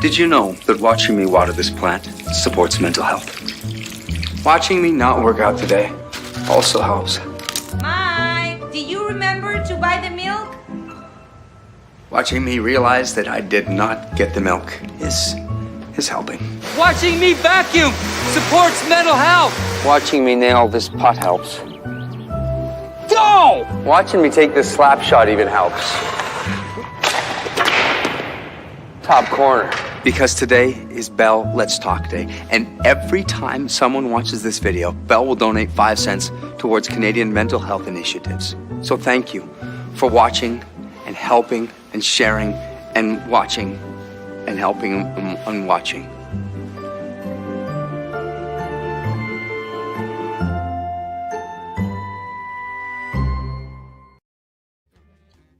Did you know that watching me water this plant supports mental health? Watching me not work out today also helps. Mike, do you remember to buy the milk? Watching me realize that I did not get the milk is helping. Watching me vacuum supports mental health. Watching me nail this putt helps. Go! Watching me take this slap shot even helps. Top corner. Because today is Bell Let's Talk Day, and every time someone watches this video, Bell will donate 5 cents towards Canadian mental health initiatives. So thank you for watching and helping and sharing and watching and helping and watching.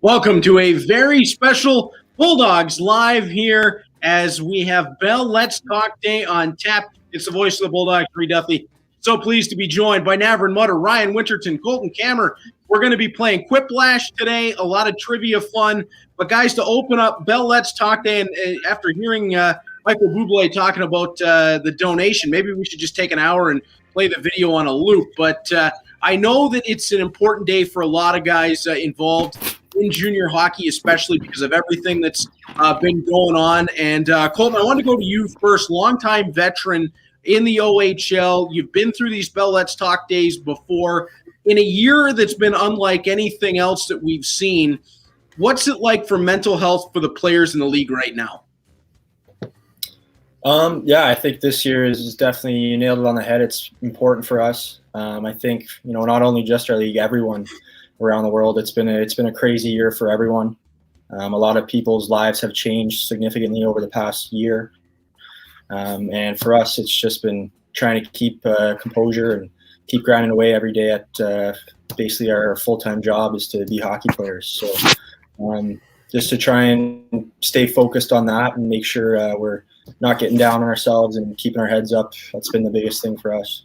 Welcome to a very special Bulldogs Live here as we have Bell Let's Talk Day on tap. It's the voice of the Bulldogs, Reed Duthie. So pleased to be joined by Navrin Mutter, Ryan Winterton, Colton, Kammerer. We're going to be playing Quiplash today, a lot of trivia fun. But guys, to open up Bell Let's Talk Day, and after hearing Michael Bublé talking about the donation, maybe we should just take an hour and play the video on a loop. But I know that it's an important day for a lot of guys involved in junior hockey, especially because of everything that's been going on. And Colton, I want to go to you first. Longtime veteran in the OHL. You've been through these Bell Let's Talk days before. In a year that's been unlike anything else that we've seen, what's it like for mental health for the players in the league right now? Yeah, I think this year is definitely, you nailed it on the head. It's important for us. I think, not only just our league, everyone around the world. It's been a crazy year for everyone. A lot of people's lives have changed significantly over the past year. And for us, it's just been trying to keep composure and keep grinding away every day at basically our full-time job is to be hockey players. So just to try and stay focused on that and make sure we're not getting down on ourselves and keeping our heads up. That's been the biggest thing for us.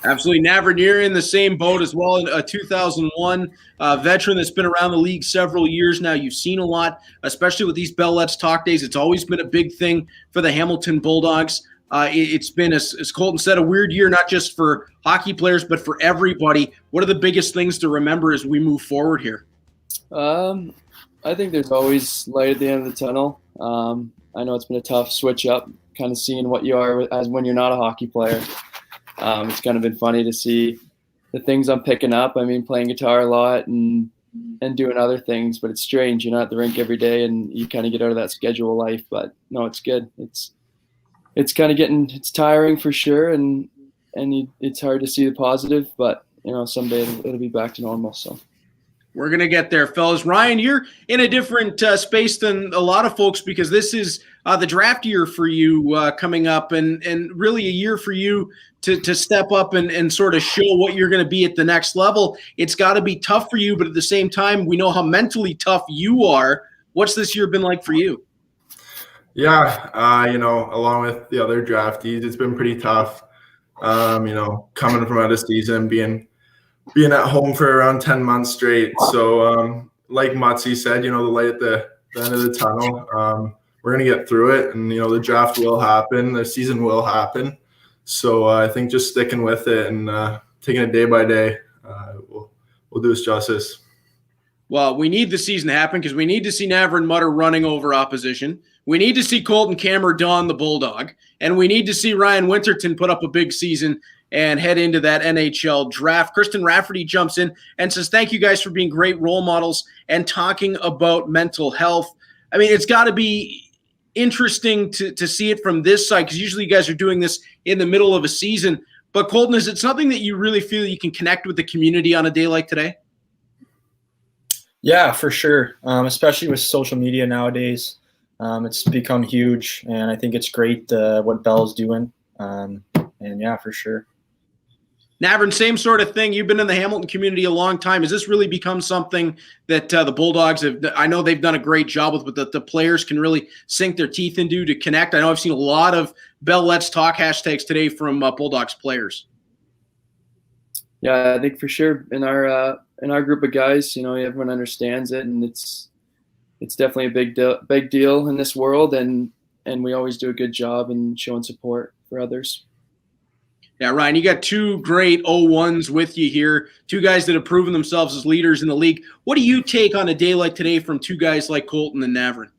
Absolutely. Navrin, you're in the same boat as well. A 2001 veteran that's been around the league several years now. You've seen a lot, especially with these Bell Let's Talk days. It's always been a big thing for the Hamilton Bulldogs. It's been, as Colton said, a weird year, not just for hockey players, but for everybody. What are the biggest things to remember as we move forward here? I think there's always light at the end of the tunnel. I know it's been a tough switch up, kind of seeing what you are as when you're not a hockey player. It's kind of been funny to see the things I'm picking up. I mean, playing guitar a lot and doing other things, but it's strange. You're not at the rink every day and you kind of get out of that schedule life, but no, it's good. It's kind of it's tiring for sure. And it's hard to see the positive, but someday it'll be back to normal. So. We're going to get there, fellas. Ryan, you're in a different space than a lot of folks because this is the draft year for you coming up and really a year for you to step up and sort of show what you're going to be at the next level. It's got to be tough for you, but at the same time, we know how mentally tough you are. What's this year been like for you? Yeah, along with the other draftees, it's been pretty tough. Coming from out of season, being at home for around 10 months straight. So like Mutzi said, the light at the end of the tunnel, we're going to get through it. And, the draft will happen. The season will happen. So I think just sticking with it and taking it day by day, we'll do us justice. Well, we need the season to happen because we need to see Navrin Mutter running over opposition. We need to see Colton Kammerer don the Bulldog. And we need to see Ryan Winterton put up a big season and head into that NHL draft. Kristen Rafferty jumps in and says, thank you guys for being great role models and talking about mental health. I mean, it's got to be interesting to see it from this side because usually you guys are doing this in the middle of a season. But Colton, is it something that you really feel you can connect with the community on a day like today? Yeah, for sure. Especially with social media nowadays. It's become huge, and I think it's great what Bell's doing. And yeah, for sure. Navrin, same sort of thing. You've been in the Hamilton community a long time. Has this really become something that the Bulldogs have? I know they've done a great job with, but that the players can really sink their teeth into to connect. I know I've seen a lot of Bell Let's Talk hashtags today from Bulldogs players. Yeah, I think for sure in our group of guys, everyone understands it, and it's definitely a big deal in this world. And and we always do a good job in showing support for others. Yeah, Ryan, you got two great 0-1s with you here, two guys that have proven themselves as leaders in the league. What do you take on a day like today from two guys like Colton and Navrin?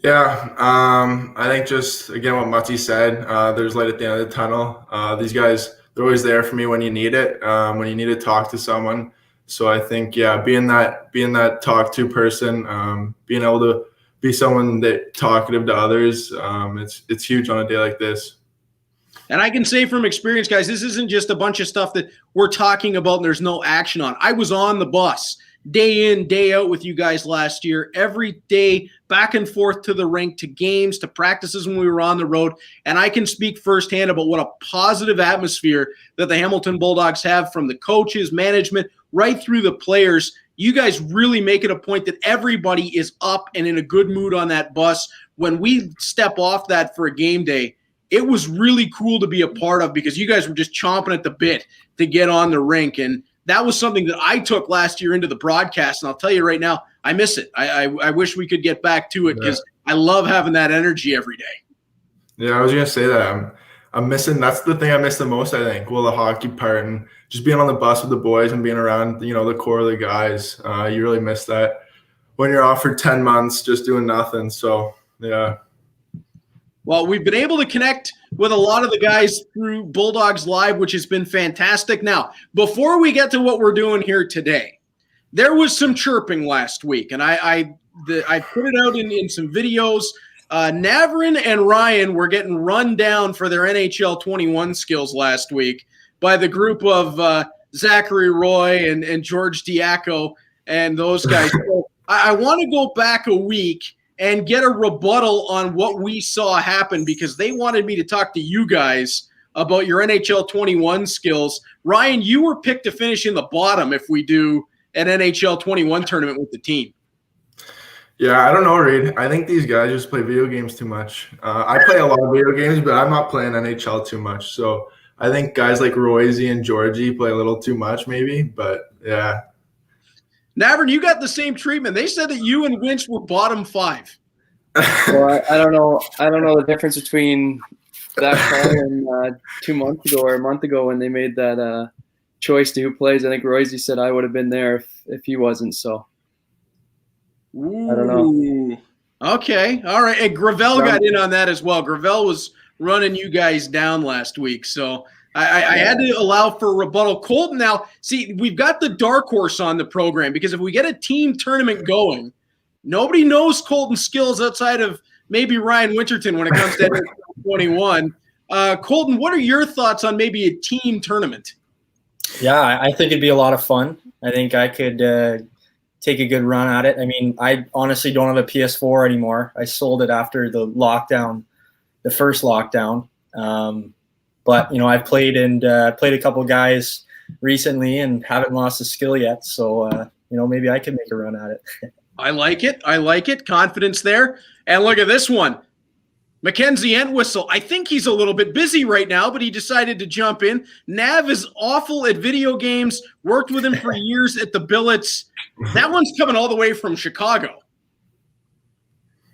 Yeah, I think just, again, what Mutty said, there's light at the end of the tunnel. These guys, they're always there for me when you need it, when you need to talk to someone. So I think, yeah, being that talk-to person, being able to be someone that talkative to others, it's huge on a day like this. And I can say from experience, guys, this isn't just a bunch of stuff that we're talking about and there's no action on. I was on the bus day in, day out with you guys last year, every day, back and forth to the rink, to games, to practices when we were on the road. And I can speak firsthand about what a positive atmosphere that the Hamilton Bulldogs have, from the coaches, management, right through the players. You guys really make it a point that everybody is up and in a good mood on that bus. When we step off that for a game day, it was really cool to be a part of, because you guys were just chomping at the bit to get on the rink. And that was something that I took last year into the broadcast. And I'll tell you right now, I miss it. I wish we could get back to it, because I love having that energy every day. Yeah, I was going to say that. I'm missing – that's the thing I miss the most, I think. Well, the hockey part and just being on the bus with the boys and being around, the core of the guys. You really miss that when you're off for 10 months just doing nothing. So, yeah. Well, we've been able to connect with a lot of the guys through Bulldogs Live, which has been fantastic. Now, before we get to what we're doing here today, there was some chirping last week, and I put it out in some videos. Navrin and Ryan were getting run down for their NHL 21 skills last week by the group of Zachary Roy and George Diaco and those guys. So I want to go back a week and get a rebuttal on what we saw happen, because they wanted me to talk to you guys about your NHL 21 skills. Ryan, you were picked to finish in the bottom if we do an NHL 21 tournament with the team. Yeah, I don't know, Reed. I think these guys just play video games too much. I play a lot of video games, but I'm not playing NHL too much. So I think guys like Royzy and Georgie play a little too much maybe, but yeah. Navrin, you got the same treatment. They said that you and Winch were bottom 5. Well, I don't know. I don't know the difference between that call and 2 months ago or a month ago when they made that choice to who plays. I think Royzy said I would have been there if he wasn't. So Ooh. I don't know. Okay, all right. And Gravel got in on that as well. Gravel was running you guys down last week, so I had to allow for a rebuttal. Colton, now, see, we've got the dark horse on the program, because if we get a team tournament going, nobody knows Colton's skills outside of maybe Ryan Winterton when it comes to 21. Colton, what are your thoughts on maybe a team tournament? Yeah, I think it'd be a lot of fun. I think I could take a good run at it. I mean, I honestly don't have a PS4 anymore. I sold it after the lockdown, the first lockdown. But, I've played a couple guys recently and haven't lost a skill yet. So, maybe I could make a run at it. I like it. I like it. Confidence there. And look at this one. Mackenzie Entwistle. I think he's a little bit busy right now, but he decided to jump in. Nav is awful at video games. Worked with him for years at the Billets. That one's coming all the way from Chicago.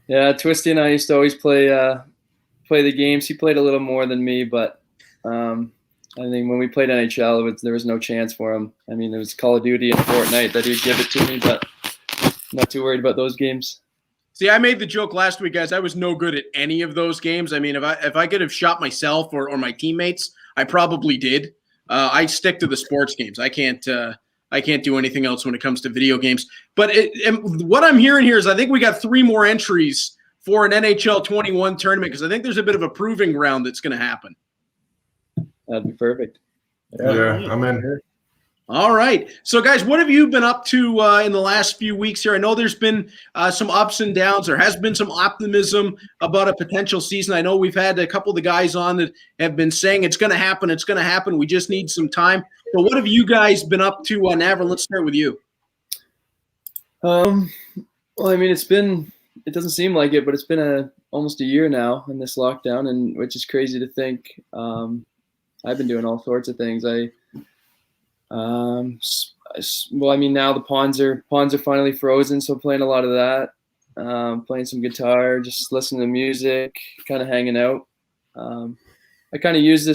Yeah, Twisty and I used to always play the games. He played a little more than me, but I think when we played NHL, there was no chance for him. I mean, it was Call of Duty and Fortnite that he'd give it to me, but I'm not too worried about those games. See, I made the joke last week, guys. I was no good at any of those games. I mean, if I could have shot myself or my teammates, I probably did. I stick to the sports games. I can't do anything else when it comes to video games. But what I'm hearing here is I think we got 3 more entries for an NHL 21 tournament, because I think there's a bit of a proving ground that's going to happen. That'd be perfect. Yeah, I'm in. All right. So, guys, what have you been up to in the last few weeks here? I know there's been some ups and downs. There has been some optimism about a potential season. I know we've had a couple of the guys on that have been saying it's going to happen. It's going to happen. We just need some time. So what have you guys been up to, Navrin? Let's start with you. Well, I mean, it doesn't seem like it, but it's been almost a year now in this lockdown, and which is crazy to think. I've been doing all sorts of things. Well, I mean, now the ponds are finally frozen, so I'm playing a lot of that. playing some guitar, just listening to music, kind of hanging out. I kind of use the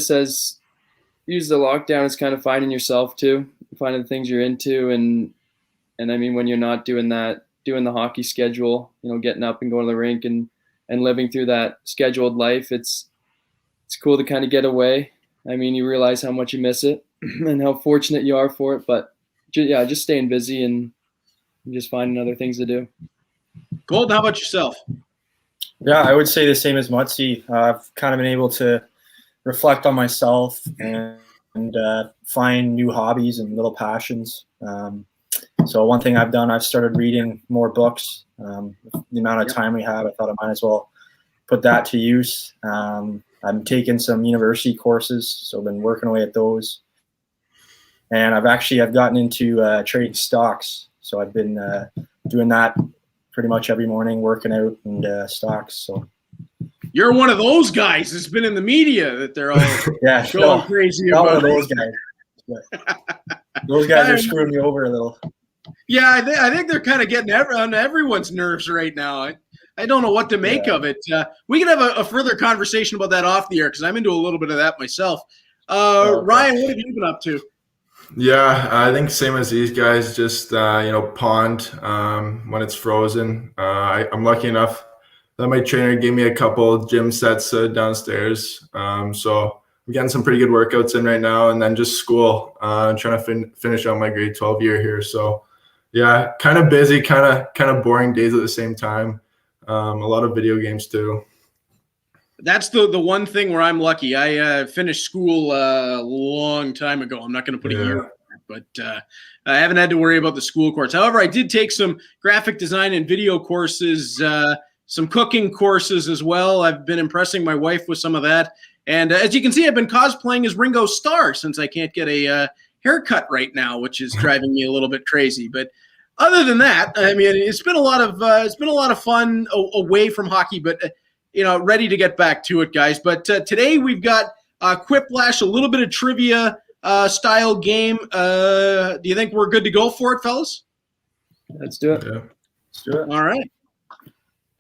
lockdown as kind of finding yourself too, finding the things you're into, and I mean, when you're not doing the hockey schedule, getting up and going to the rink and living through that scheduled life, it's cool to kind of get away. I mean, you realize how much you miss it and how fortunate you are for it, but yeah, just staying busy and just finding other things to do. Colton, how about yourself? Yeah, I would say the same as Mutzy. I've kind of been able to reflect on myself and find new hobbies and little passions. So one thing I've done, I've started reading more books. The amount of time we have, I thought I might as well put that to use. I'm taking some university courses, so I've been working away at those. And I've gotten into trading stocks. So I've been doing that pretty much every morning, working out and stocks. So you're one of those guys that's been in the media that they're all going crazy about. One of those guys. Those guys are screwing me over a little. Yeah, I think they're kind of getting on everyone's nerves right now. I don't know what to make of it. We can have a further conversation about that off the air because I'm into a little bit of that myself. Ryan, what have you been up to? Yeah, I think same as these guys, just, pond when it's frozen. I'm lucky enough that my trainer gave me a couple gym sets downstairs. So I'm getting some pretty good workouts in right now, and then just school, trying to finish out my grade 12 year here. So yeah, kind of busy, kind of boring days at the same time. A lot of video games too. That's the one thing where I'm lucky. I finished school a long time ago. I'm not going to put a year on it, but I haven't had to worry about the school course. However, I did take some graphic design and video courses, some cooking courses as well. I've been impressing my wife with some of that. And as you can see, I've been cosplaying as Ringo Starr since I can't get a haircut right now, which is driving me a little bit crazy. But other than that, I mean, it's been a lot of fun away from hockey, but ready to get back to it, guys. But today we've got Quiplash, a little bit of trivia style game. Do you think we're good to go for it, fellas? Let's do it. Yeah. Let's do it. All right.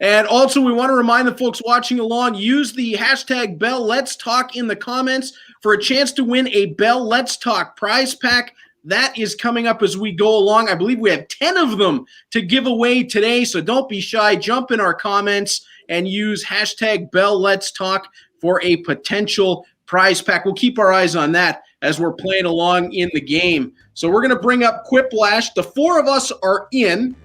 And also, we want to remind the folks watching along, use the hashtag Bell Let's Talk in the comments for a chance to win a Bell Let's Talk prize pack. That is coming up as we go along. I believe we have 10 of them to give away today, so don't be shy. Jump in our comments and use hashtag Bell Let's Talk for a potential prize pack. We'll keep our eyes on that as we're playing along in the game. So we're going to bring up Quiplash. The four of us are in.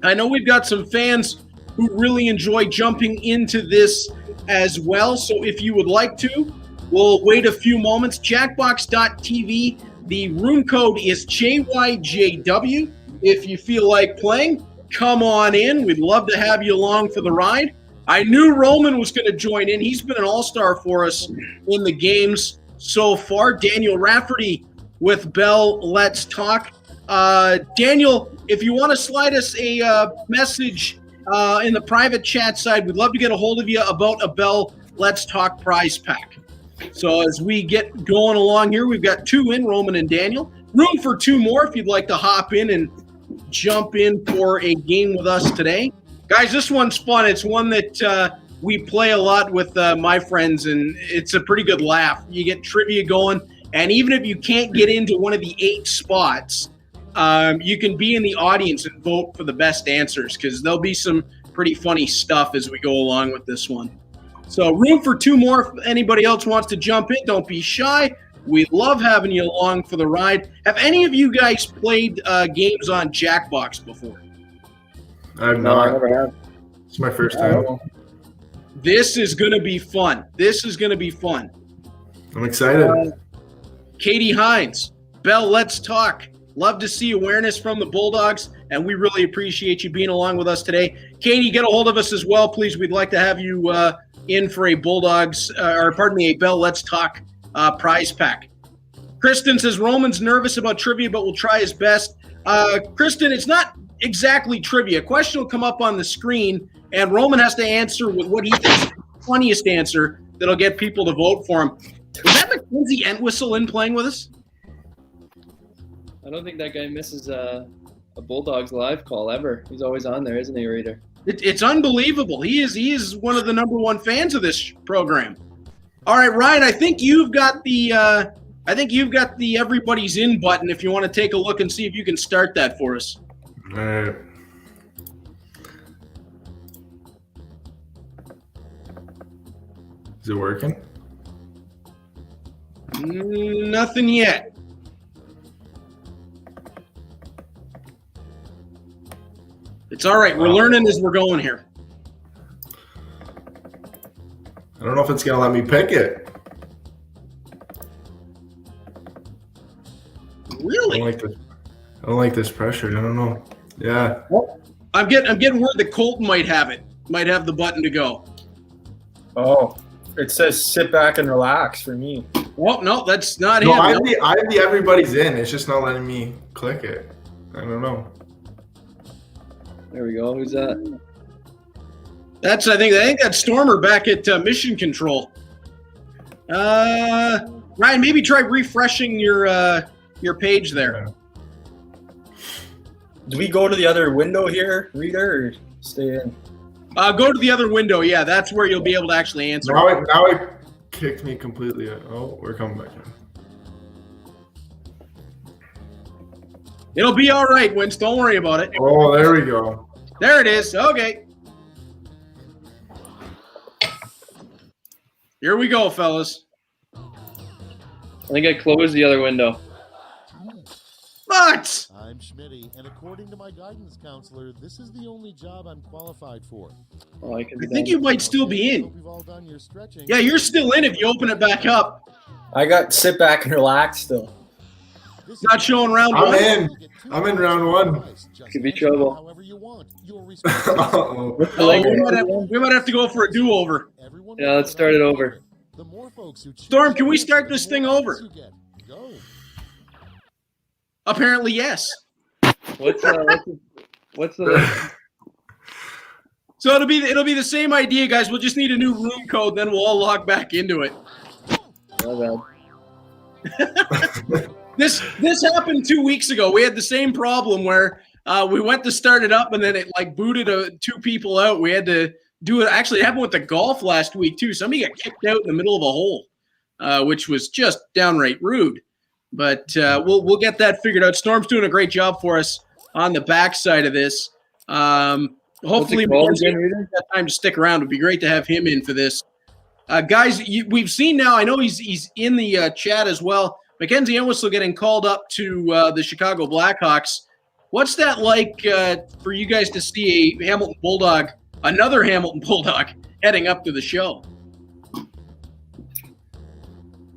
I know we've got some fans who really enjoy jumping into this as well. So if you would like to, we'll wait a few moments. Jacbox.tv. The room code is JYJW. If you feel like playing, come on in. We'd love to have you along for the ride. I knew Roman was going to join in. He's been an all-star for us in the games so far. Daniel Rafferty with Bell Let's Talk. Daniel, if you want to slide us a message in the private chat side, we'd love to get a hold of you about a Bell Let's Talk prize pack. So as we get going along here, we've got two in, Roman and Daniel. Room for two more if you'd like to hop in and jump in for a game with us today. Guys, this one's fun. It's one that we play a lot with my friends, and it's a pretty good laugh. You get trivia going, and even if you can't get into one of the 8 spots, you can be in the audience and vote for the best answers because there'll be some pretty funny stuff as we go along with this one. So room for two more. If anybody else wants to jump in, don't be shy. We love having you along for the ride. Have any of you guys played games on Jacbox before? I have not. I never have. It's my first time. This is going to be fun. I'm excited. Katie Hines, Bell, let's talk. Love to see awareness from the Bulldogs, and we really appreciate you being along with us today. Katie, get a hold of us as well, please. We'd like to have you in for a a Bell Let's Talk prize pack. Kristen says Roman's nervous about trivia, but will try his best. Kristen, it's not exactly trivia. A question will come up on the screen, and Roman has to answer with what he thinks is the funniest answer that'll get people to vote for him. Was that Mackenzie Entwistle in playing with us? I don't think that guy misses a Bulldogs live call ever. He's always on there, isn't he, Reader? It's unbelievable. He is one of the number one fans of this program. All right, Ryan, I think you've got the everybody's in button. If you want to take a look and see if you can start that for us. All right. Is it working? Nothing yet. It's all right. We're learning as we're going here. I don't know if it's gonna let me pick it. Really? I don't like this pressure. I don't know. Yeah. Well, I'm getting word that Colton might have it. Might have the button to go. Oh, it says sit back and relax for me. Well, no, that's not No, him. I have the everybody's in. It's just not letting me click it. I don't know. There we go. Who's that? I think that's Stormer back at Mission Control. Ryan, maybe try refreshing your page there. Do we go to the other window here, Reader, or stay in? Go to the other window. Yeah, that's where you'll be able to actually answer. Now it kicked me completely. Oh, we're coming back in. It'll be all right, Wince. Don't worry about it. Oh, there we go. There it is. Okay. Here we go, fellas. I think I closed the other window. What? I'm Schmitty, and according to my guidance counselor, this is the only job I'm qualified for. Oh, I think you might still be in. Hope you've all done your stretching. Yeah, you're still in if you open it back up. I got sit back and relax still. This Not showing round I'm one. in. I'm in round one. Could be trouble. However you want. Uh-oh. We might have to go for a do-over. Yeah, let's start it over. The more folks who choose Storm, can we start this thing over? you get. Go. Apparently, yes. What's the So it'll be the same idea, guys. We'll just need a new room code, then we'll all log back into it. Oh, bad. This happened 2 weeks ago. We had the same problem where we went to start it up and then it like booted two people out. We had to do it. Actually, it happened with the golf last week too. Somebody got kicked out in the middle of a hole, which was just downright rude. But we'll get that figured out. Storm's doing a great job for us on the backside of this. Hopefully, we have time to stick around. It'd be great to have him in for this. Guys, we've seen now. I know he's in the chat as well. Mackenzie Entwistle getting called up to the Chicago Blackhawks. What's that like for you guys to see a Hamilton Bulldog, another Hamilton Bulldog, heading up to the show?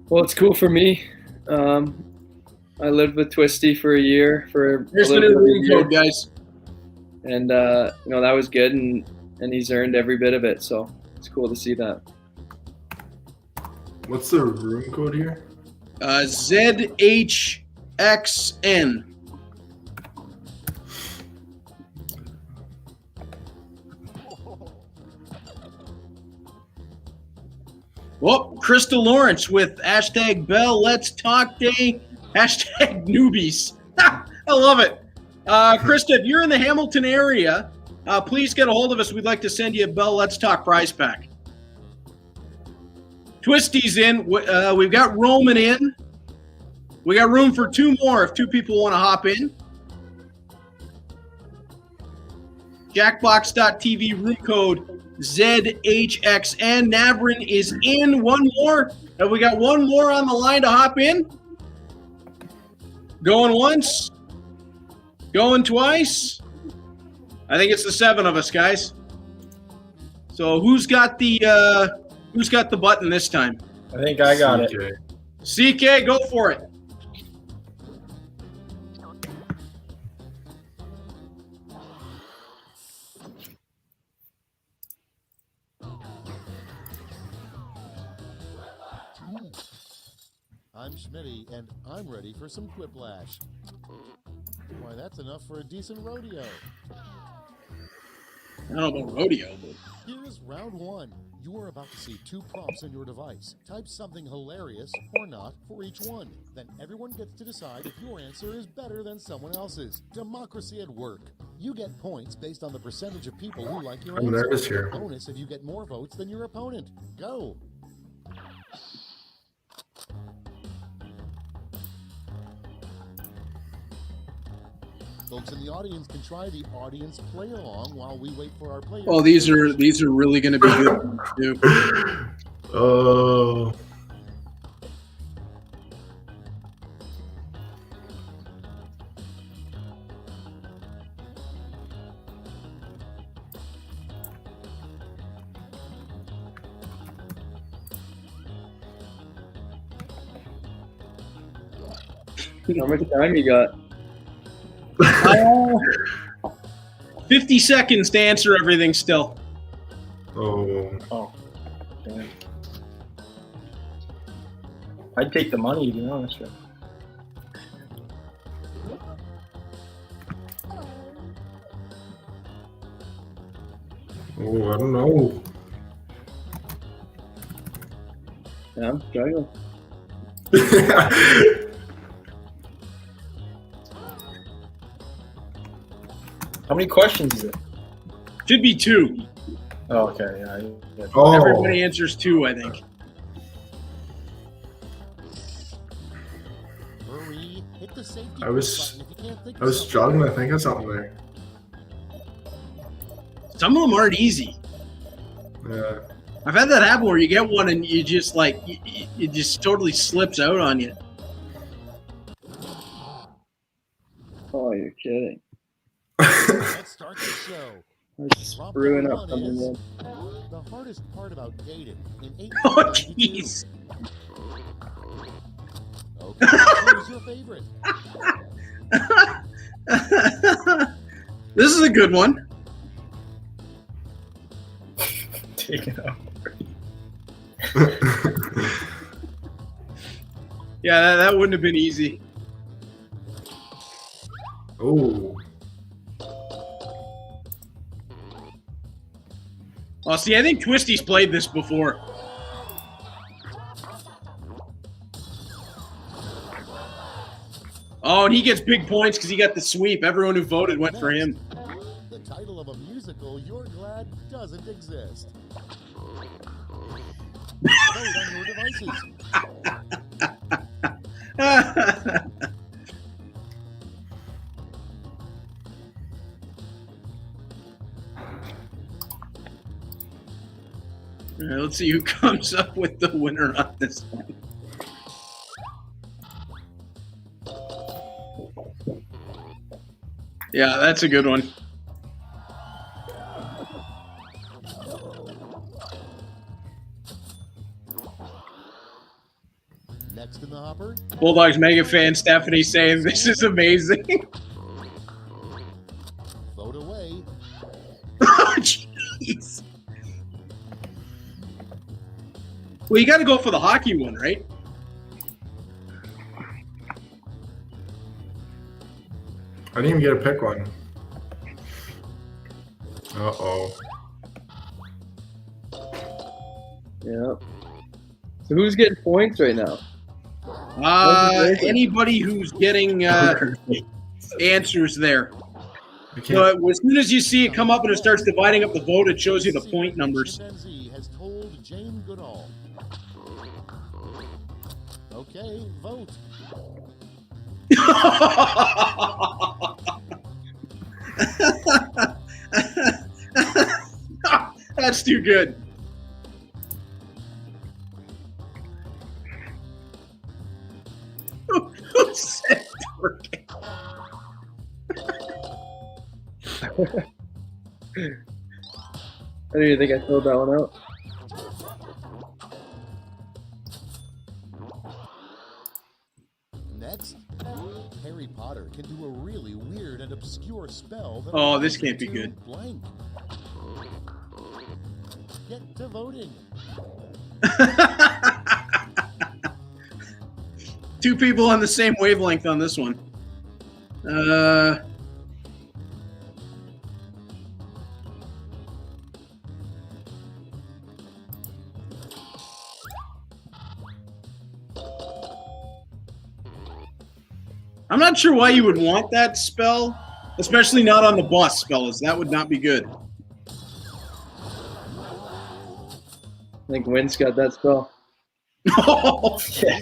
Well, it's cool for me. I lived with Twisty for a year. Here's the new room code, guys. And that was good, and he's earned every bit of it. So it's cool to see that. What's the room code here? ZHXN. Well, Krista Lawrence with hashtag Bell Let's Talk Day, hashtag newbies. I love it. Krista, if you're in the Hamilton area, please get a hold of us. We'd like to send you a Bell Let's Talk prize pack. Twisty's in. We've got Roman in. We got room for two more if two people want to hop in. Jacbox.tv room code ZHXN. Navrin is in. One more. Have we got one more on the line to hop in? Going once. Going twice. I think it's the seven of us, guys. So who's got the button this time? I think I got it. CK, go for it. I'm Schmitty, and I'm ready for some Quiplash. Why, that's enough for a decent rodeo. I don't know about rodeo, but Here is round one. You are about to see 2 prompts on your device. Type something hilarious or not for each one. Then everyone gets to decide if your answer is better than someone else's. Democracy at work. You get points based on the percentage of people who like your I'm answer. nervous here. Bonus if you get more votes than your opponent. Go! Folks in the audience can try the audience play along while we wait for our players. Oh, these are really going to be good too. Oh. How much time you got? 50 seconds to answer everything still. Oh. Oh, damn. I'd take the money, to be honest with you. Oh, I don't know. Yeah, I'm struggling. How many questions is it? Should be 2. Oh, okay. Yeah. Oh. Everybody answers 2, I think. Hurry, hit the safety I was button if you can't think I of was something. struggling to think of something there. Some of them aren't easy. Yeah. I've had that happen where you get one and you just like it just totally slips out on you. Oh, you're kidding. Let's start the show. I'm just screwing up something then. The hardest part about dating in 8 Oh, jeez. Okay, who's your favorite? This is a good one. Take it out. Yeah, that wouldn't have been easy. Oh. Oh, see, I think Twisty's played this before. Oh, and he gets big points because he got the sweep. Everyone who voted went for him. The title of a musical you're glad doesn't exist. Vote on your devices. All right, let's see who comes up with the winner on this one. Yeah, that's a good one. Next in the hopper, Bulldogs mega fan Stephanie saying this is amazing. vote away. Oh, jeez. Well, you got to go for the hockey one, right? I didn't even get to pick one. Uh-oh. Yeah. So who's getting points right now? Anybody who's getting answers there. I So can't. as soon as you see it come up and it starts dividing up the vote, it shows you the point numbers. Chimpanzee has told Jane Goodall. Okay, vote. That's too good. Who said twerking? I don't even think I filled that one out. Next, Harry Potter can do a really weird and obscure spell that Oh, this allows can't be you good. to blank. Get to voting. Two people on the same wavelength on this one. I'm not sure why you would want that spell, especially not on the bus, fellas. That would not be good. I think Wint's got that spell. Oh, Yeah.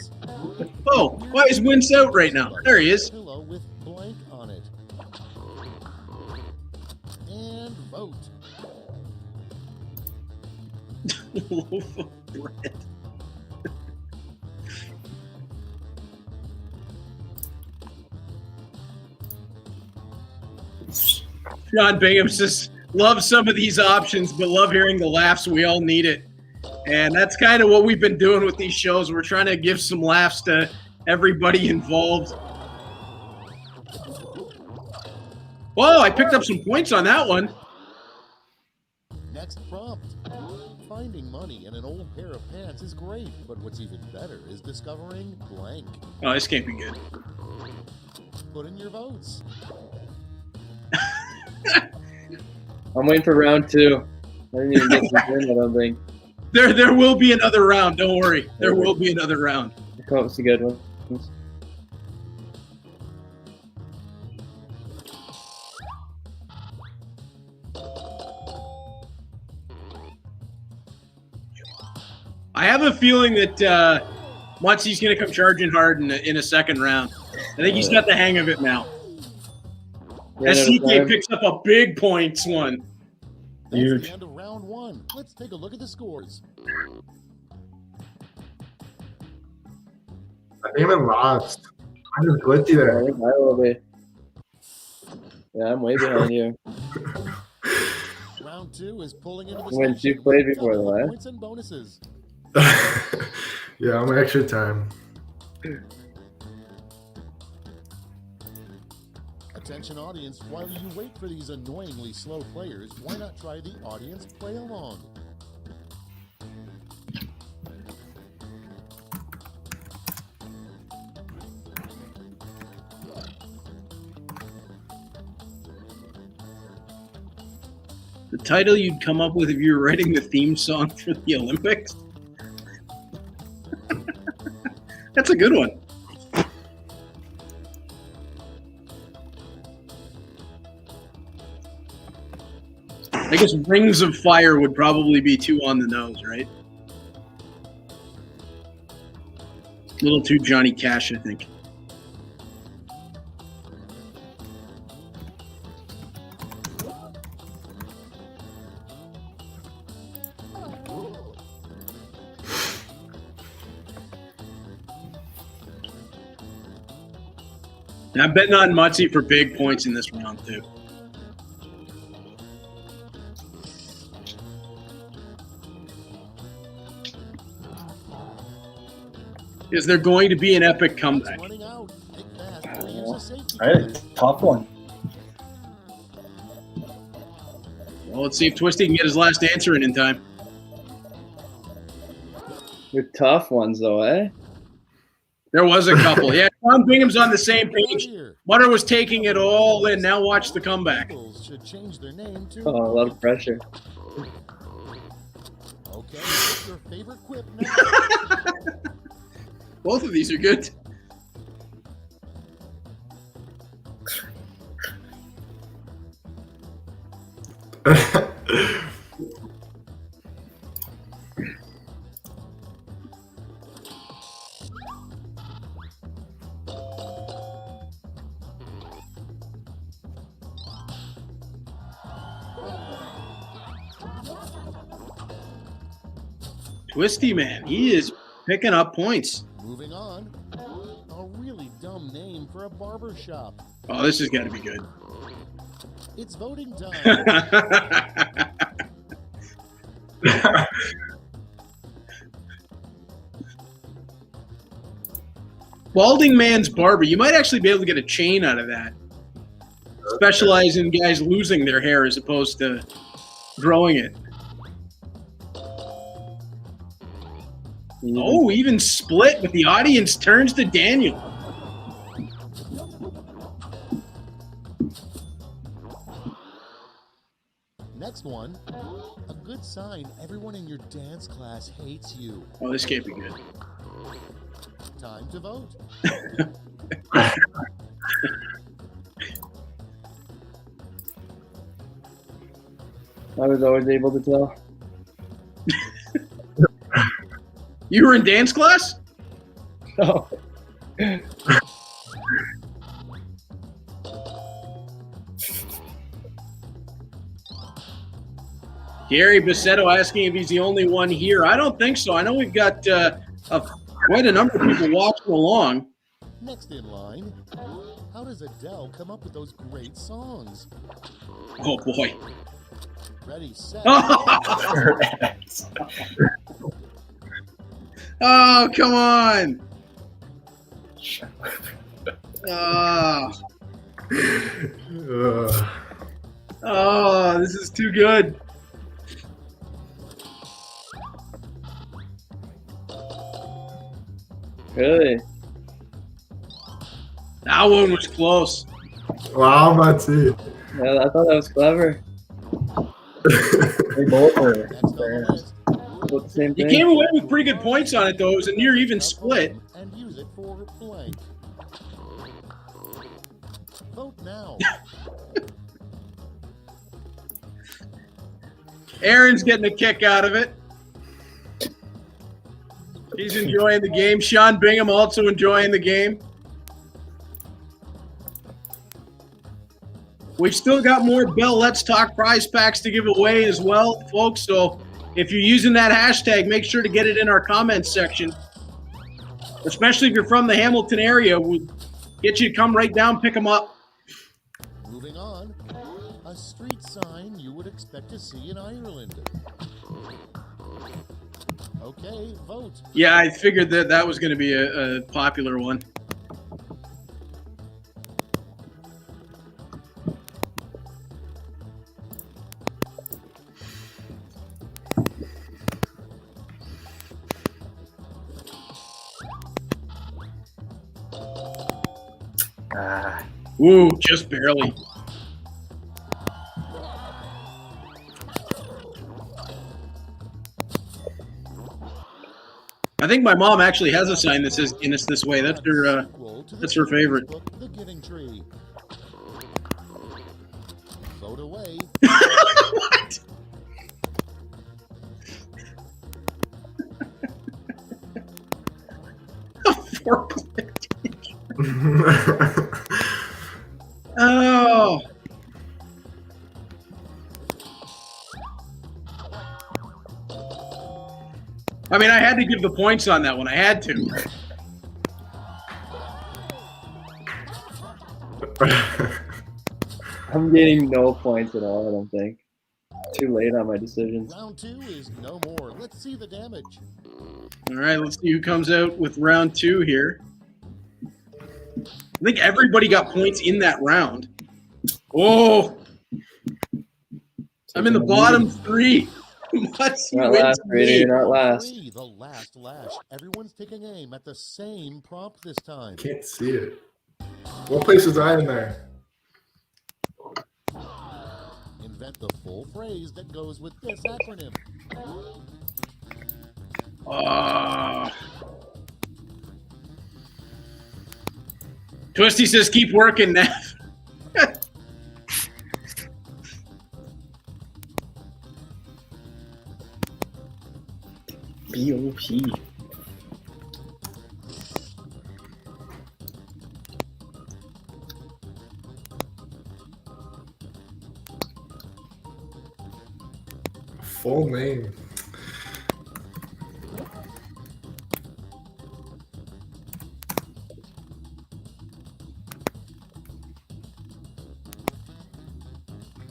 oh, why is Wince out right now? There he is. Pillow with blank on it. And vote. Loaf of bread. John Bingham says, love some of these options, but love hearing the laughs. We all need it. And that's kind of what we've been doing with these shows. We're trying to give some laughs to everybody involved. Whoa, I picked up some points on that one. Next prompt. Finding money in an old pair of pants is great, but what's even better is discovering blank. Oh, this can't be good. Put in your votes. I'm waiting for round 2. I didn't even get to win, I don't think. There will be another round. Don't worry. There will be another round. Come up with a good one. I have a feeling that Mutsy's going to come charging hard in a second round. I think he's got the hang of it now. SCK picks up a big points one. That's Huge. the end of round 1. Let's take a look at the scores. I even lost. I just glitchy I there. think I will be. Yeah, I'm way behind you. Round 2 is pulling into the When station you played with before, double though, eh? points and bonuses. Yeah, I'm extra time. Attention audience, while you wait for these annoyingly slow players, why not try the audience play along? The title you'd come up with if you were writing the theme song for the Olympics? That's a good one. I guess Rings of Fire would probably be too on the nose, right? A little too Johnny Cash, I think. And I'm betting on Mutsy for big points in this round, too. Is there going to be an epic comeback? Running out. Think fast. We'll use a safety All right, card. tough one. Well, let's see if Twisty can get his last answer in time. They're tough ones, though, eh? There was a couple. Yeah, Tom Bingham's on the same Right page. here. Mutter was taking it all in. Now watch the comeback. Eagles should change their name to. Oh, a lot of pressure. Okay, what's your favorite quip now? Both of these are good. Twisty, man, he is picking up points. Moving on. A really dumb name for a barber shop. Oh, this has got to be good. It's voting time. Balding Man's Barber. You might actually be able to get a chain out of that. Specialize in guys losing their hair as opposed to growing it. Oh, even split, but the audience turns to Daniel. Next one. A good sign everyone in your dance class hates you. Oh, this can't be good. Time to vote. I was always able to tell. You were in dance class? Oh. Gary Bassetto asking if he's the only one here. I don't think so. I know we've got quite a number of people watching along. Next in line, how does Adele come up with those great songs? Oh, boy. Ready, set. Oh, come on. Oh, this is too good. Really? That one was close. Wow, Matty. Yeah, I thought that was clever. They both were. Next on the list, About the same You thing. came away with pretty good points on it, though. It was a near even split. and use it for blank. Vote now. Aaron's getting a kick out of it. He's enjoying the game. Sean Bingham also enjoying the game. We've still got more Bell Let's Talk prize packs to give away as well, folks. So if you're using that hashtag, make sure to get it in our comments section. Especially if you're from the Hamilton area, we'll get you to come right down, pick them up. Moving on, a street sign you would expect to see in Ireland. Okay, vote. Yeah, I figured that was going to be a popular one. Ooh, just barely. I think my mom actually has a sign that says Guinness this way. That's her favorite. The Giving Tree. Vote away. What? A forklift. Oh. I mean, I had to give the points on that one. I had to. I'm getting no points at all, I don't think. Too late on my decisions. Round 2 is no more. Let's see the damage. All right, let's see who comes out with round 2 here. I think everybody got points in that round. Oh, I'm in the bottom 3. What's Not last, Brady. You're not last. The last lash. Everyone's taking aim at the same prompt this time. Can't see it. What place was I in there? Invent the full phrase that goes with this acronym. Twisty says, keep working, Nev. B.O.P. Full name.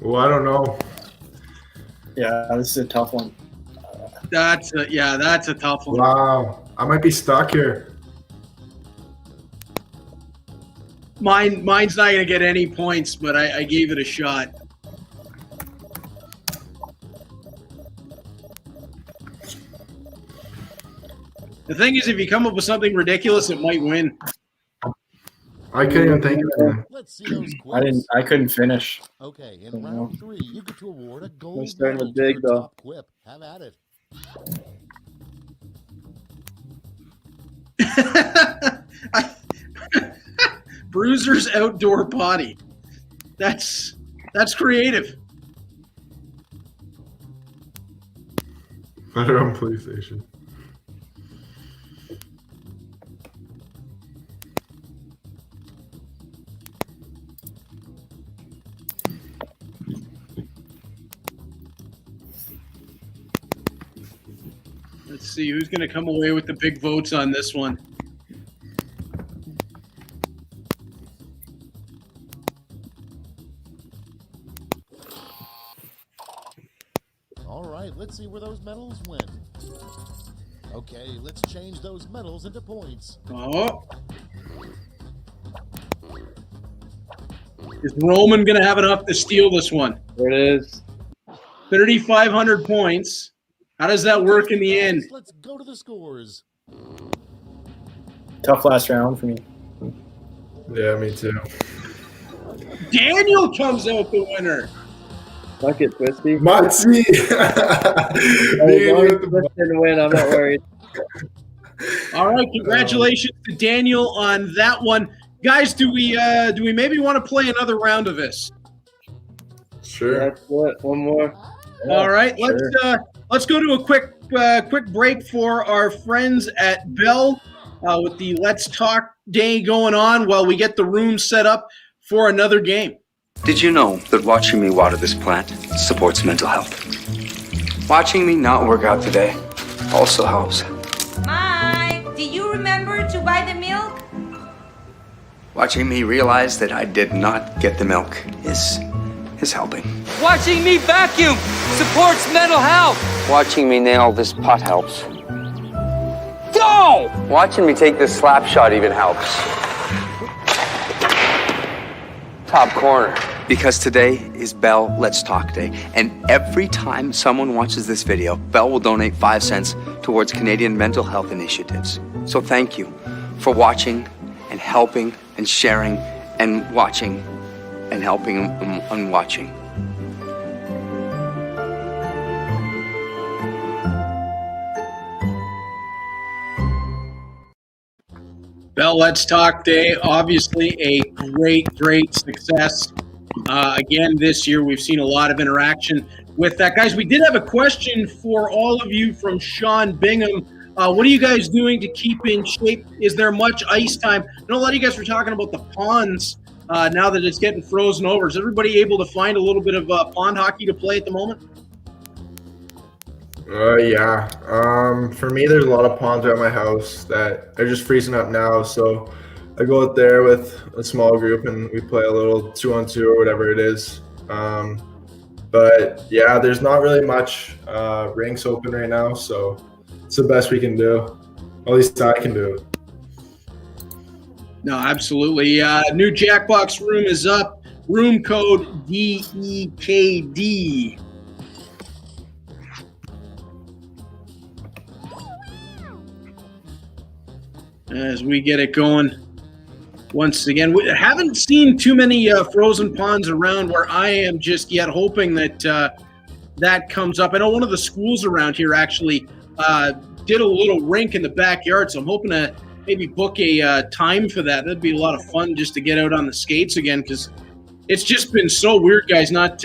Well, I don't know. Yeah, this is a tough one. That's a tough one. Wow. I might be stuck here. Mine's not going to get any points, but I gave it a shot. The thing is, if you come up with something ridiculous, it might win. I can't even think of it. Let's see those quips. I couldn't finish. Okay, in round 3, you get to award a gold We're starting medal with to big, your though. top quip. Have at it. Bruiser's outdoor potty. That's creative. At our own police station. Let's see who's going to come away with the big votes on this one. All right, let's see where those medals went. Okay, let's change those medals into points. Oh. Is Roman going to have enough to steal this one? There it is. 3,500 points. How does that work in the end? Let's go to the scores. Tough last round for me. Yeah, me too. Daniel comes out the winner. Fuck it, Twisty. Matzi! Twist didn't win. I'm not worried. All right, congratulations to Daniel on that one. Guys, do we maybe want to play another round of this? Sure. That's what. One more. All right, sure. let's go to a quick break for our friends at Bell with the Let's Talk Day going on while we get the room set up for another game. Did you know that watching me water this plant supports mental health? Watching me not work out today also helps. Mike, do you remember to buy the milk? Watching me realize that I did not get the milk is helping. Watching me vacuum supports mental health. Watching me nail this putt helps. Go! Watching me take this slap shot even helps. Top corner. Because today is Bell Let's Talk Day. And every time someone watches this video, Bell will donate 5 cents towards Canadian mental health initiatives. So thank you for watching and helping and sharing and watching and helping and watching. Bell Let's Talk Day, obviously a great success. Again, this year we've seen a lot of interaction with that. Guys, we did have a question for all of you from Sean Bingham. What are you guys doing to keep in shape? Is there much ice time? I know a lot of you guys were talking about the ponds now that it's getting frozen over. Is everybody able to find a little bit of pond hockey to play at the moment? Yeah. For me, there's a lot of ponds around my house that are just freezing up now. So I go out there with a small group and we play a little 2-on-2 or whatever it is. But yeah, there's not really much rinks open right now. So it's the best we can do. At least I can do it. No, absolutely. New Jacbox room is up. Room code DEKD. As we get it going once again. We haven't seen too many frozen ponds around where I am just yet, hoping that that comes up. I know one of the schools around here actually did a little rink in the backyard, so I'm hoping to maybe book a time for that. That'd be a lot of fun just to get out on the skates again, because it's just been so weird, guys, not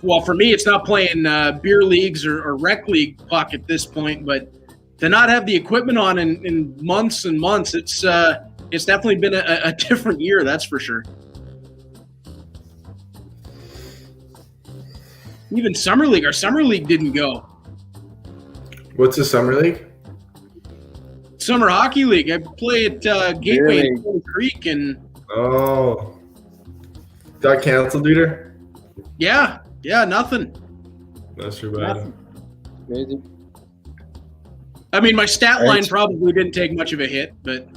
well, for me, it's not playing beer leagues or rec league puck at this point, but to not have the equipment on in months and months, it's definitely been a different year, that's for sure. Even Summer League, our Summer League didn't go. What's the Summer League? Summer Hockey League. I play at Gateway in Stone Creek, and oh, got canceled, dude. yeah, nothing. That's too bad. Nothing. Crazy. I mean, my stat line probably didn't take much of a hit, but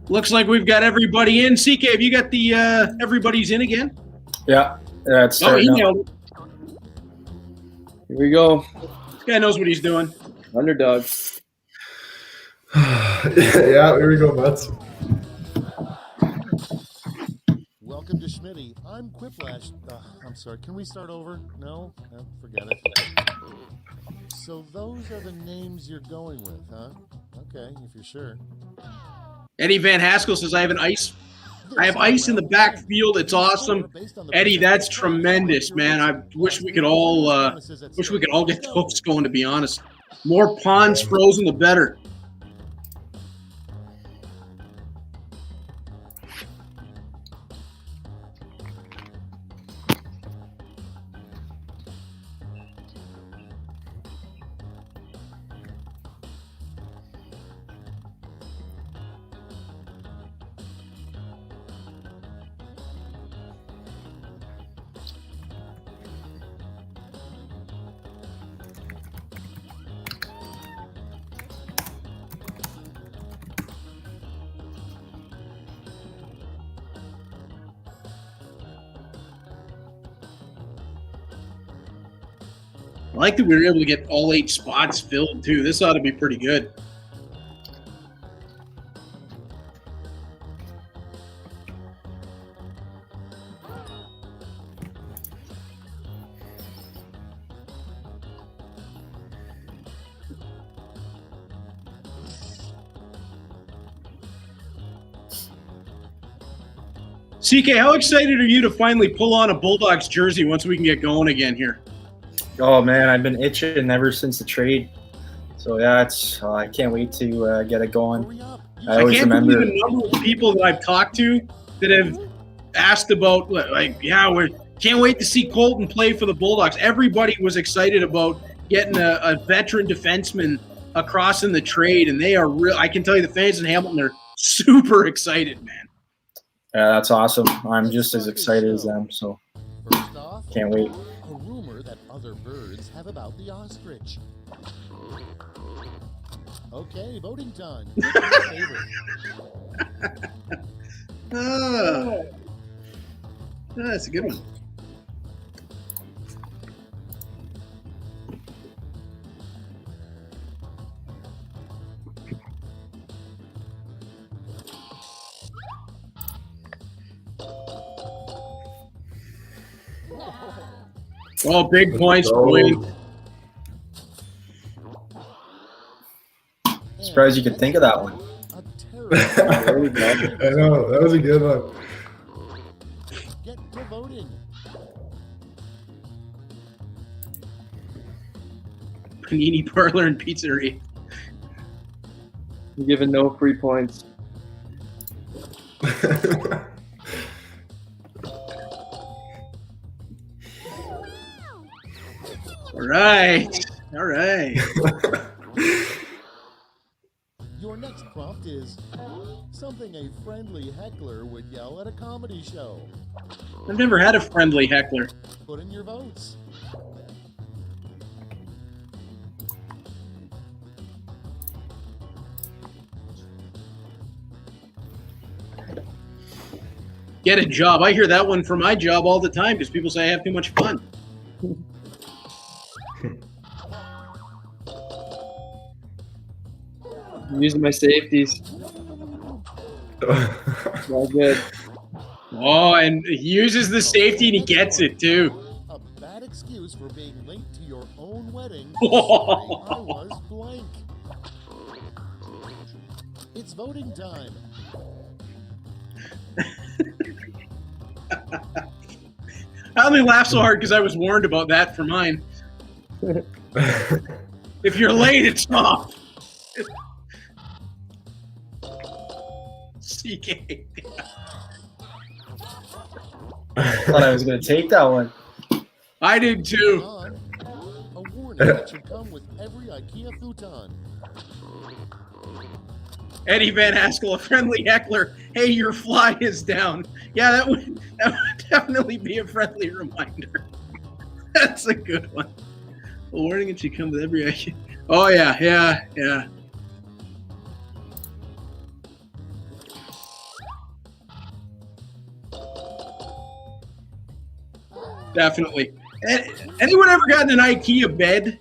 looks like we've got everybody in. CK, have you got the everybody's in again? Yeah, it's Oh, he nailed it. Here we go. This guy knows what he's doing. Underdog. Yeah, here we go, Mats. Welcome to Schmitty. I'm Quiplash. I'm sorry, can we start over? No, forget it. So those are the names you're going with, huh? Okay, if you're sure. Eddie Van Haskell says, I have an ice I have ice in the backfield. It's awesome. Eddie, that's tremendous, man. I wish we could all get those going, to be honest. More ponds frozen, the better. I like that we were able to get all 8 spots filled, too. This ought to be pretty good. CK, how excited are you to finally pull on a Bulldogs jersey once we can get going again here? Oh man, I've been itching ever since the trade. So yeah, I can't wait to get it going. I always can't remember believe the number of people that I've talked to that have asked about, we can't wait to see Colton play for the Bulldogs. Everybody was excited about getting a veteran defenseman across in the trade, and they are real. I can tell you, the fans in Hamilton are super excited, man. Yeah, that's awesome. I'm just as excited as them, so First off, can't wait. a rumor that other birds have about the ostrich. Okay, voting time. Pick your favorite. That's a good one. Oh, big points, boy. Surprised you could think of that one. A I know, that was a good one. Get to voting. Panini Parlor and Pizzeria. You're giving no free points. All right. All right. Your next prompt is something a friendly heckler would yell at a comedy show. I've never had a friendly heckler. Put in your votes. Get a job. I hear that one for my job all the time because people say I have too much fun. I'm using my safeties. All good. Oh, and he uses the safety and he gets it too. A bad excuse for being late to your own wedding. Sorry, I was blank. It's voting time. I only laugh so hard because I was warned about that for mine. If you're late, it's off. CK. Thought I was going to take that one. I did too. On. A warning that should come with every IKEA futon. Eddie Van Haskell, a friendly heckler. Hey, your fly is down. Yeah, that would definitely be a friendly reminder. That's a good one. A warning that should come with every IKEA. Oh yeah. Definitely. Anyone ever gotten an IKEA bed?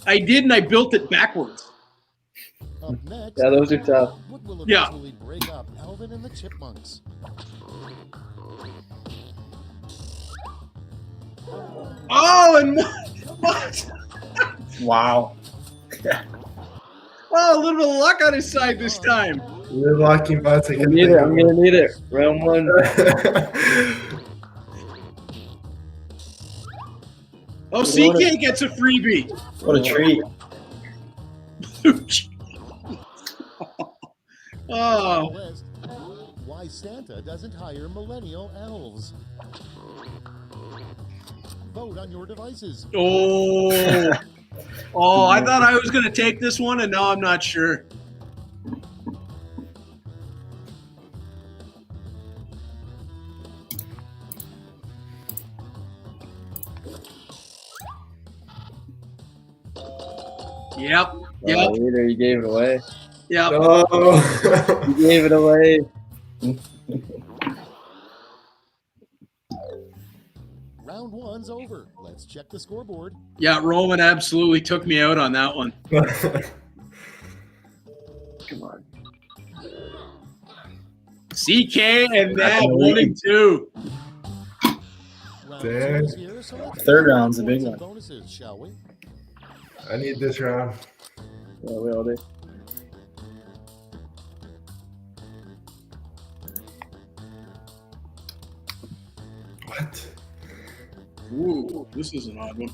I did, and I built it backwards. Up next, Yeah, those are tough. what will Yeah. eventually break up Alvin and the Chipmunks? Oh, and what? Wow. Oh, a little bit of luck on his side this time. You're lucky, butts. I I'm gonna need it. Round one. Oh, CK gets a freebie. What a treat. Oh, List. Why Santa doesn't hire millennial elves. Vote on your devices. oh, oh! I thought I was going to take this one, and now I'm not sure. Yep. Yep. Leader, you gave it away. Yep. Oh. You gave it away. Round one's over. Let's check the scoreboard. Yeah, Roman absolutely took me out on that one. Come on. CK and Nav 1 and 2. Round Dang. two is here, so let's Third round's a big points and one. bonuses, shall we? I need this round. Yeah, we all do. What? Ooh, this is an odd one.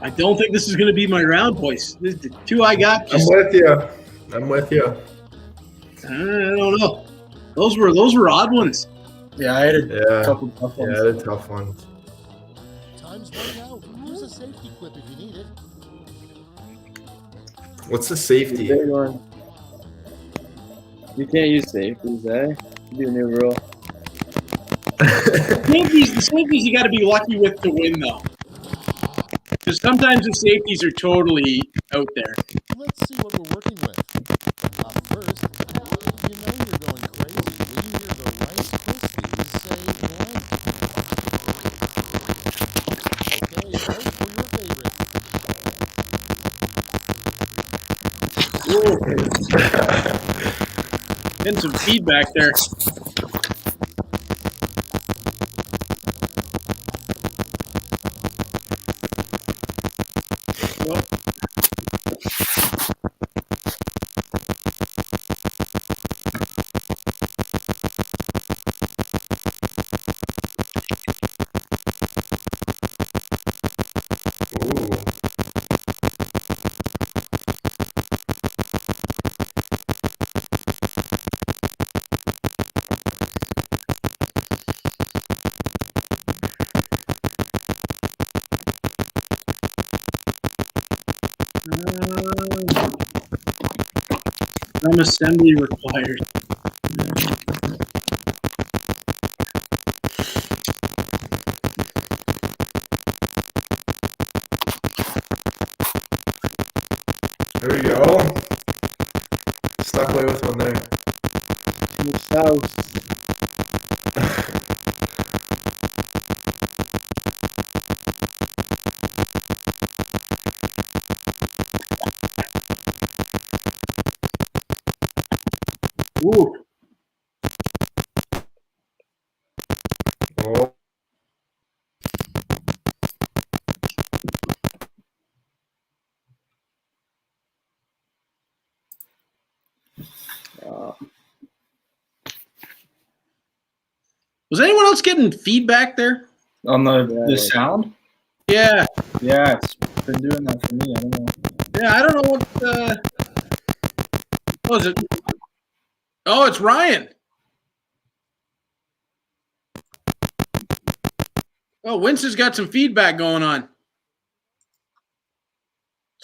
I don't think this is going to be my round, boys. The two I got. I'm with you. I'm with you. I don't know. Those were odd ones. Yeah, I had a Yeah. couple tough ones. Yeah, they're tough ones. Time's running out. Use a safety quip if you need it. What's the safety? Big one. You can't use safeties, eh? Be a new rule. The safeties you got to be lucky with to win, though. Because sometimes the safeties are totally out there. Let's see what we're working with. Up first, you know you're going crazy when you hear the Rice Krispies say blank. Okay, vote for your favorite. Getting some feedback there. Nope. Ooh. Some assembly required. There we go. Stuck away with one there. Your spouse. Ooh. Oh. Was anyone else getting feedback there? On the sound? Yeah. Yeah, it's been doing that for me. I don't know. Yeah, I don't know what what was it? Oh, it's Ryan. Oh, Winston's got some feedback going on.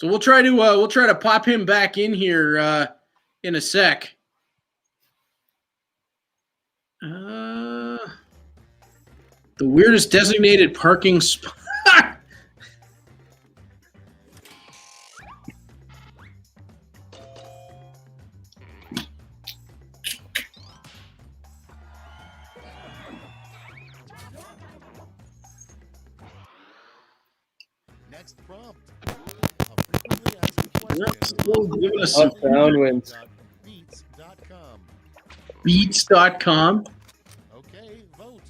So we'll try to pop him back in here in a sec. The weirdest designated parking spot. Next prompt. A frequently asked question. Giving us some Downwinds. Beats.com. Beats.com. Okay, vote.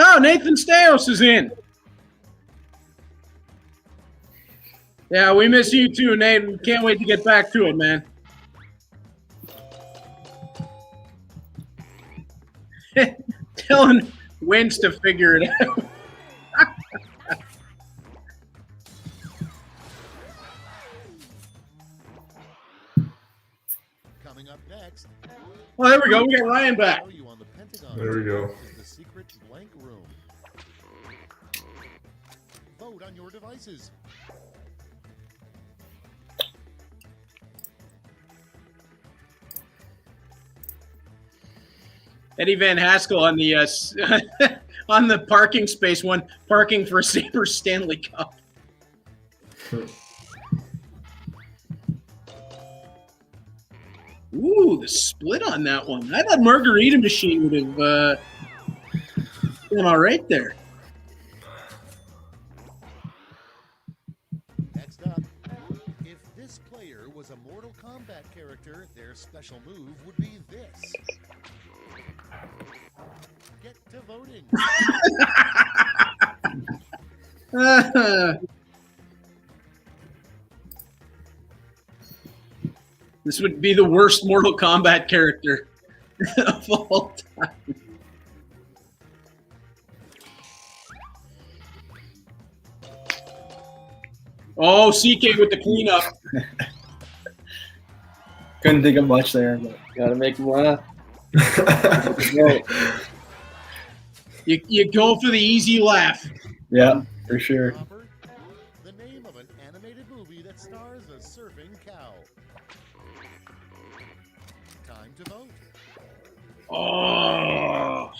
Oh, Nathan Steos is in. Yeah, we miss you too, Nate. We can't wait to get back to it, man. Telling Wins to figure it out. Coming up next. Well, there we go. We got Ryan back. Show you on the Pentagon. There we go. The secret blank room. Vote on your devices. Eddie Van Haskell on the on the parking space one, parking for Sabres Stanley Cup. Ooh, the split on that one. I thought Margarita Machine would have been all right there. Next up, if this player was a Mortal Kombat character, their special move would be this. Get to voting. This would be the worst Mortal Kombat character of all time. Oh, CK with the cleanup. Couldn't think of much there, but Gotta make them laugh. You go for the easy laugh. yeah, for sure. Robert, the name of an animated movie that stars a surfing cow. Time to vote. Oh.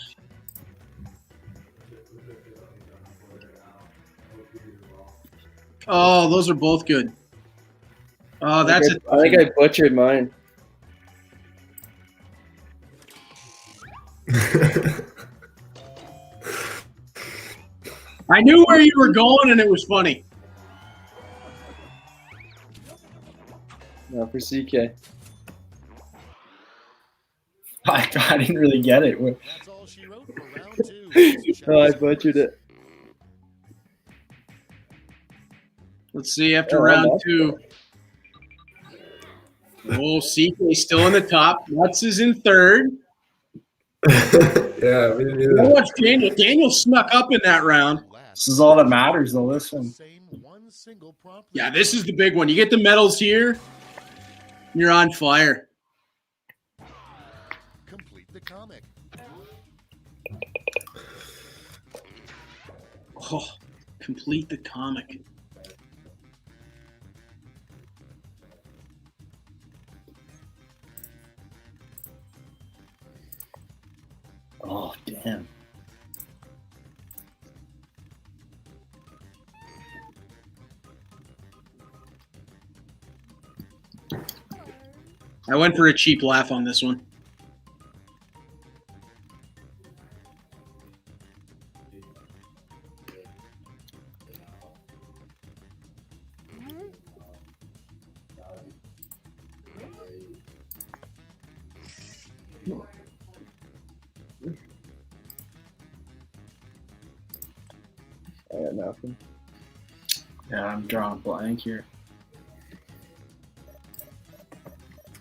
Oh, those are both good. Oh, that's it. I think I butchered mine. I knew where you were going, and it was funny. No, for CK. I didn't really get it. That's all she wrote for round two. Oh, I butchered it. Let's see after Oh, round that's two. Oh, CK still in the top. Nuts is in third. Yeah, me neither. Now watch Daniel. Daniel snuck up in that round. This is all that matters, though. This one. Same one single prompt. Yeah, this is the big one. You get the medals here, you're on fire. Complete the comic. Oh, complete the comic. Oh, damn. I went for a cheap laugh on this one. I got nothing. Yeah, I'm drawing blank here.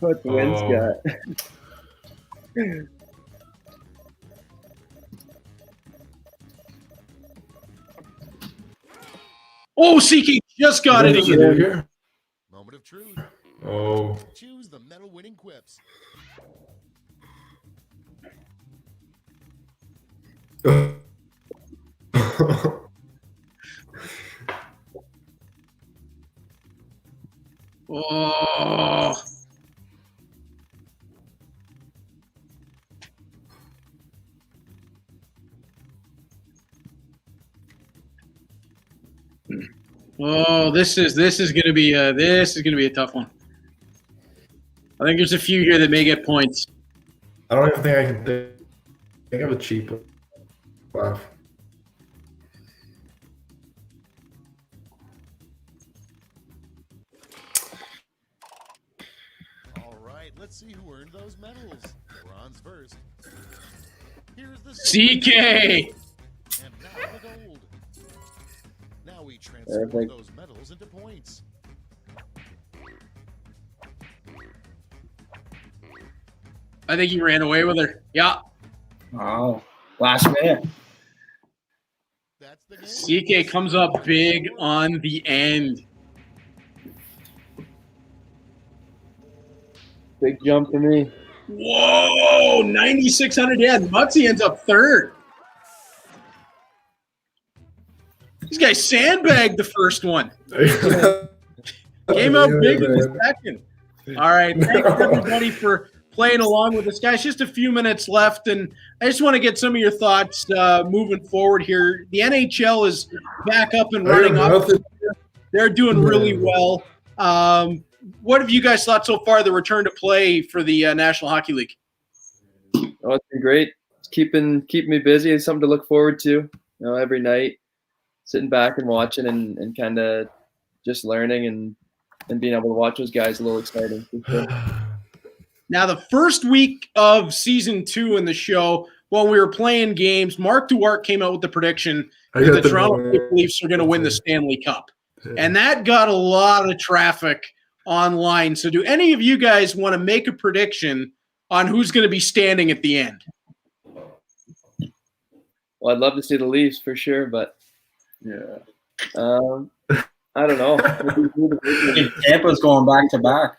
What the wind's got? Oh, CK just got it What did you again. do here? Moment of truth. Oh, Choose the medal winning quips. Oh. Oh, this is gonna be a tough one. I think there's a few here that may get points. I don't even think I can think of a cheap laugh. All right, let's see who earned those medals. Bronze first. Here's the CK. And now the gold. Now we transform Perfect. those medals into points. I think he ran away with her. Yeah. Wow. Last minute. That's the game. CK comes up big on the end. Big jump for me. Whoa, 9,600. Yeah, Mutsy ends up third. This guy sandbagged the first one. Came out big in the second. All right, thanks everybody for playing along with us, guys. Just a few minutes left, and I just want to get some of your thoughts moving forward here. The NHL is back up and running. They're doing really well. What have you guys thought so far of the return to play for the National Hockey League? Oh, it's been great. It's keeping me busy. It's something to look forward to. You know, every night, sitting back and watching and kind of just learning and being able to watch those guys is a little exciting. Now, the first week of season 2 in the show, while we were playing games, Mark Duarte came out with the prediction that the Toronto Maple Leafs are going to win the Stanley Cup. And that got a lot of traffic online. So do any of you guys want to make a prediction on who's going to be standing at the end? Well, I'd love to see the Leafs for sure, but yeah, I don't know. Tampa's going back to back.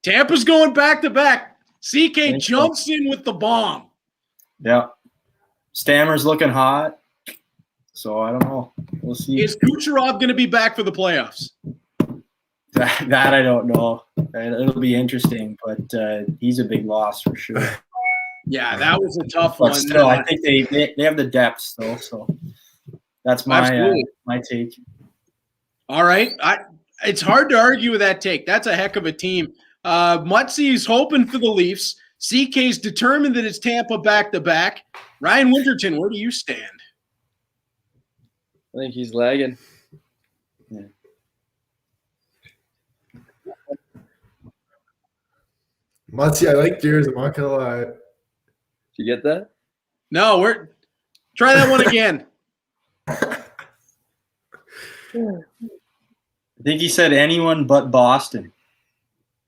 Tampa's going back to back. CK jumps in with the bomb. Yeah. Stammer's looking hot. So I don't know. We'll see. Is Kucherov going to be back for the playoffs? That I don't know. It'll be interesting, but he's a big loss for sure. Yeah, that was a tough But one. still, I think they have the depth still. So that's my take. All right. It's hard to argue with that take. That's a heck of a team. Mutsy's hoping for the Leafs. CK's determined that it's Tampa back-to-back. Ryan Winterton, where do you stand? I think he's lagging. Yeah. Mutsy, I like yours. I'm not gonna lie. Did you get that? No, try that one again. I think he said anyone but Boston.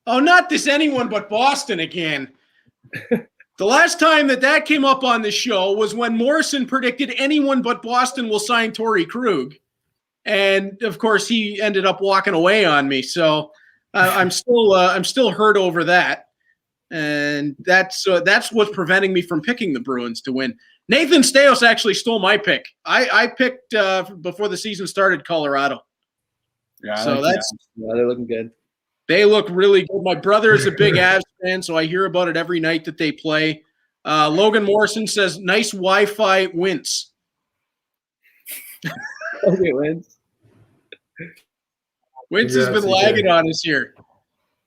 Oh, not this anyone but Boston again. The last time that came up on the show was when Morrison predicted anyone but Boston will sign Torrey Krug. And, of course, he ended up walking away on me. So I'm still hurt over that. And that's what's preventing me from picking the Bruins to win. Nathan Staios actually stole my pick. I picked before the season started Colorado. Yeah, so they're looking good. They look really good. My brother is a big Avs fan, so I hear about it every night that they play. Logan Morrison says, nice Wi-Fi wins. Okay, wins. Wins has been lagging on us here.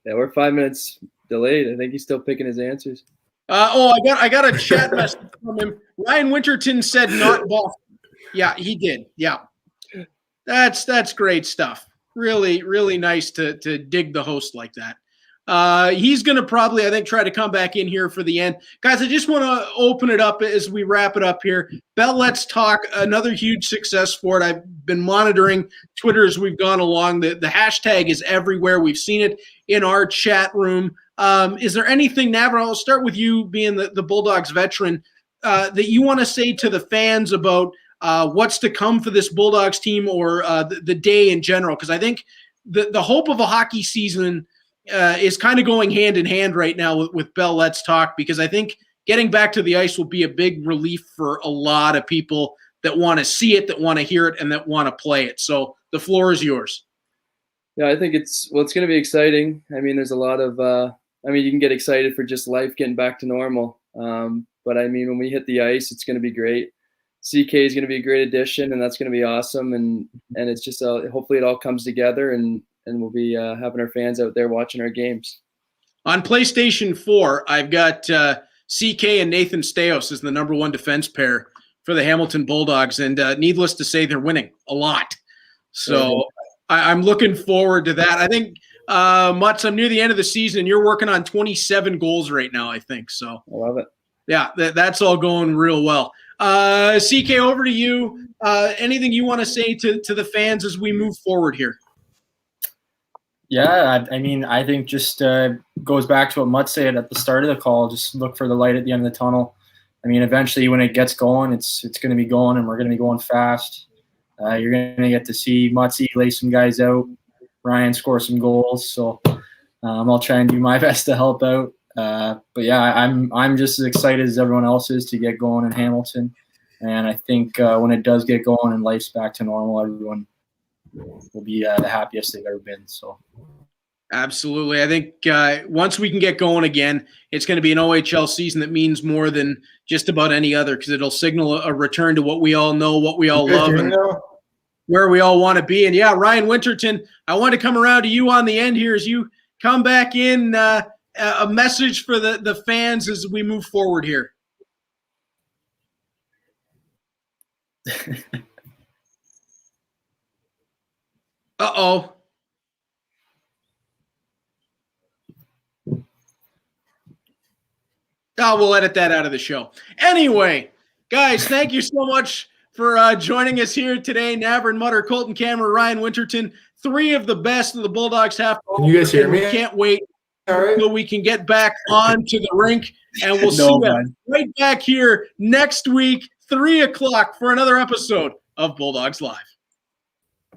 Yeah, we're 5 minutes delayed. I think he's still picking his answers. I got a chat message from him. Ryan Winterton said not Boston. Yeah, he did. Yeah. That's great stuff. Really, really nice to dig the host like that. He's going to probably, I think, try to come back in here for the end. Guys, I just want to open it up as we wrap it up here. Bell Let's Talk, another huge success for it. I've been monitoring Twitter as we've gone along. The hashtag is everywhere. We've seen it in our chat room. Is there anything, Navrin, I'll start with you being the Bulldogs veteran, that you want to say to the fans about what's to come for this Bulldogs team or the day in general? Because I think the hope of a hockey season is kind of going hand in hand right now with Bell Let's Talk, because I think getting back to the ice will be a big relief for a lot of people that want to see it, that want to hear it, and that want to play it. So the floor is yours. Yeah, I think it's going to be exciting. I mean, there's a lot of, you can get excited for just life getting back to normal. But I mean, when we hit the ice, it's going to be great. CK is going to be a great addition, and that's going to be awesome. And it's just, hopefully it all comes together, and we'll be having our fans out there watching our games. On PlayStation 4, I've got CK and Nathan Staios as the number 1 defense pair for the Hamilton Bulldogs. And needless to say, they're winning a lot. So I'm looking forward to that. I think, Mutz, I'm near the end of the season. You're working on 27 goals right now, I think. So I love it. Yeah, that's all going real well. CK, over to you. Anything you want to say to the fans as we move forward here? Yeah, I mean, I think just goes back to what Mutt said at the start of the call. Just look for the light at the end of the tunnel. I mean, eventually when it gets going, it's going to be going, and we're going to be going fast. You're going to get to see Mutzy lay some guys out, Ryan score some goals. So I'll try and do my best to help out. But yeah, I'm just as excited as everyone else is to get going in Hamilton. And I think when it does get going and life's back to normal, everyone will be the happiest they've ever been. So absolutely. I think once we can get going again, it's going to be an OHL season that means more than just about any other, because it'll signal a return to what we all know, what we all love, and where we all want to be. And yeah, Ryan Winterton, I want to come around to you on the end here as you come back in. A message for the fans as we move forward here. Uh-oh. Oh, we'll edit that out of the show. Anyway, guys, thank you so much for joining us here today. Navrin Mutter, Colton, Kammerer, Ryan Winterton, 3 of the best of the Bulldogs have. Can you guys hear me? We can't wait until we can get back onto the rink, and we'll see you right back here next week, 3 o'clock, for another episode of Bulldogs Live.